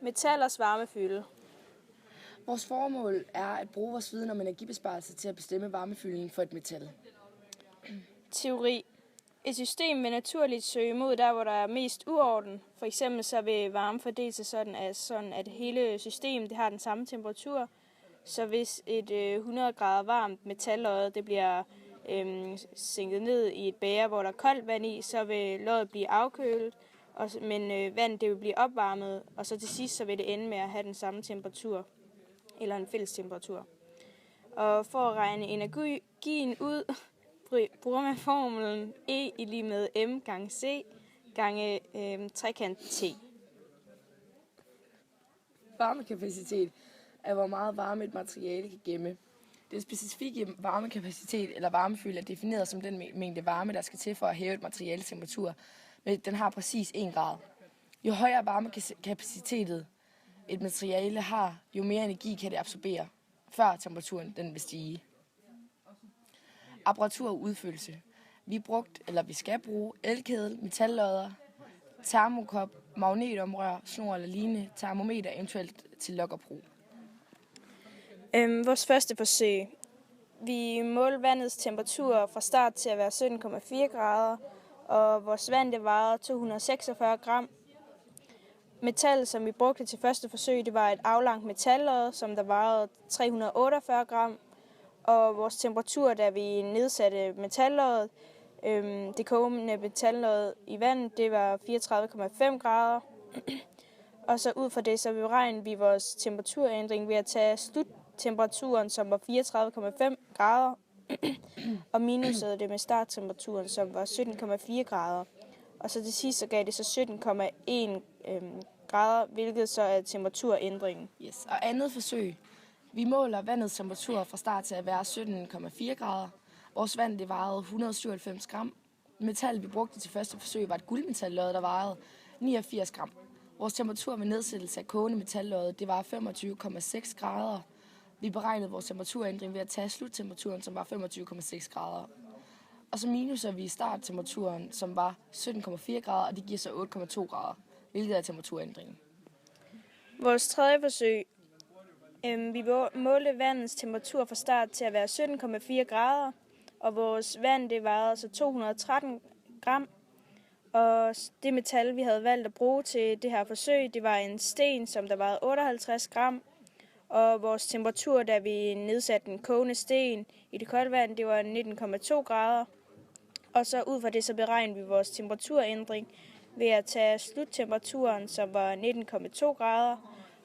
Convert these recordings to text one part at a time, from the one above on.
Metallers varmefylde. Vores formål er at bruge vores viden om energibesparelse til at bestemme varmefylden for et metal. Teori. Et system vil naturligt søge mod der, hvor der er mest uorden. For eksempel så vil varme fordele sig sådan, at hele systemet det har den samme temperatur. Så hvis et 100 grader varmt metallodde det bliver sænket ned i et bæger, hvor der er koldt vand i, så vil loddet blive afkølet, men vandet det vil blive opvarmet, og så til sidst så vil det ende med at have den samme temperatur, eller en fælles temperatur. Og for at regne energien ud, bruger man formlen E i lige med M gange C gange trekant T. Varmekapacitet er, hvor meget varme et materiale kan gemme. Den specifikke varmekapacitet eller varmefylde er defineret som den mængde varme, der skal til for at hæve et materiales temperatur, men den har præcis 1 grad. Jo højere varmekapacitet et materiale har, jo mere energi kan det absorbere, før temperaturen den vil stige. Apparatur og udførelse. Vi skal bruge elkedel, metallodder, termokop, magnetomrør, snor eller lignende, termometer eventuelt til lokkerbrug. Vores første forsøg. Vi målte vandets temperatur fra start til at være 17,4 grader, og vores vand det vejede 246 gram. Metallet, som vi brugte til første forsøg, det var et aflangt metallodde, som der vejede 348 gram. Og vores temperatur, da vi nedsatte metalloddet, det kogende metallodde i vandet, det var 34,5 grader. Og så ud fra det, så beregnede vi vores temperaturændring ved at tage sluttemperaturen, som var 34,5 grader, og minusede det med starttemperaturen, som var 17,4 grader. Og så til sidst så gav det så 17,1 grader, hvilket så er temperaturændringen. Yes. Og andet forsøg. Vi måler vandets temperatur fra start til at være 17,4 grader. Vores vand det vejede 197 gram. Metallet, vi brugte til første forsøg, var et guldmetallodde, der vejede 89 gram. Vores temperatur ved nedsættelse af kogende metallodde, det var 25,6 grader. Vi beregnede vores temperaturændring ved at tage sluttemperaturen, som var 25,6 grader. Og så minuser vi starttemperaturen, som var 17,4 grader, og det giver så 8,2 grader, hvilket er temperaturændringen. Vores tredje forsøg. Vi målte vandets temperatur fra start til at være 17,4 grader, og vores vand det vejede altså 213 gram. Og det metal, vi havde valgt at bruge til det her forsøg, det var en sten, som der vejede 58 gram. Og vores temperatur, da vi nedsatte den kogende sten i det kolde vand, det var 19,2 grader. Og så ud fra det, så beregnede vi vores temperaturændring ved at tage sluttemperaturen, som var 19,2 grader.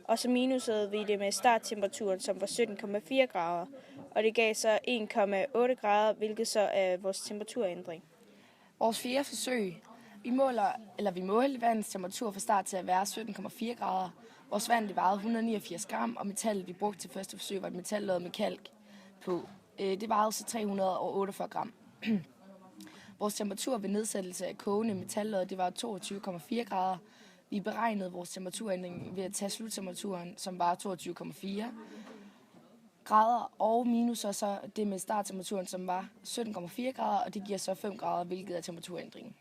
Og så minusede vi det med starttemperaturen, som var 17,4 grader. Og det gav så 1,8 grader, hvilket så er vores temperaturændring. Vores fjerde forsøg. Vi målte vandets temperatur fra start til at være 17,4 grader. Vores vand det vejede 189 gram, og metallet, vi brugte til første forsøg, var et metallodde med kalk på. Det vejede så 348 gram. Vores temperatur ved nedsættelse af kogende metallodde, det var 22,4 grader. Vi beregnede vores temperaturændring ved at tage sluttemperaturen, som var 22,4 grader, og minus så det med starttemperaturen, som var 17,4 grader, og det giver så 5 grader, hvilket er temperaturændringen.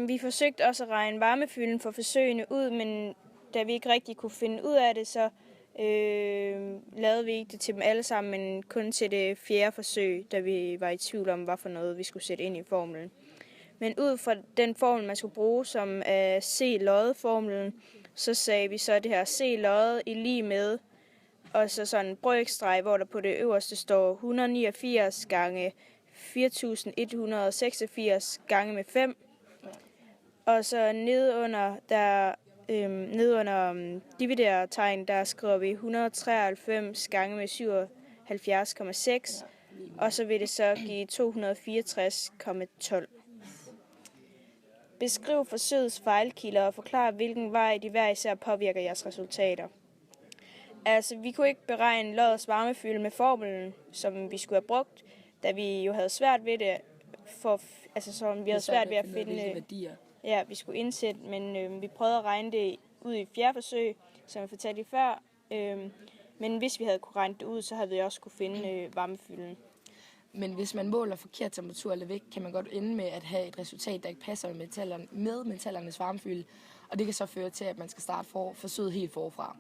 Vi forsøgte også at regne varmefylden for forsøgene ud, men da vi ikke rigtig kunne finde ud af det, så lavede vi ikke det til dem alle sammen, men kun til det fjerde forsøg, da vi var i tvivl om, hvad for noget vi skulle sætte ind i formlen. Men ud fra den formel, man skulle bruge, som er C-lodde-formlen, så sagde vi så det her C-lodde i lige med, og så sådan en brøkstreg, hvor der på det øverste står 189 gange 4186 gange med 5. Og så nedunder dividertegn, der skriver vi 193 gange med 77,6, og så vil det så give 264,12. Beskriv forsøgets fejlkilder og forklar, hvilken vej de hver især påvirker jeres resultater. Altså, vi kunne ikke beregne loddets varmefylde med formlen, som vi skulle have brugt, da vi jo havde svært ved det, vi havde svært ved at finde værdier. Ja, vi skulle indsætte, men vi prøvede at regne det ud i fjerde forsøg, som jeg fortalte i før. Men hvis vi havde kunne regne det ud, så havde vi også kunne finde varmefylden. Men hvis man måler forkert temperatur eller vægt, kan man godt ende med at have et resultat, der ikke passer med metallernes varmefylde. og det kan så føre til, at man skal starte forsøget helt forfra.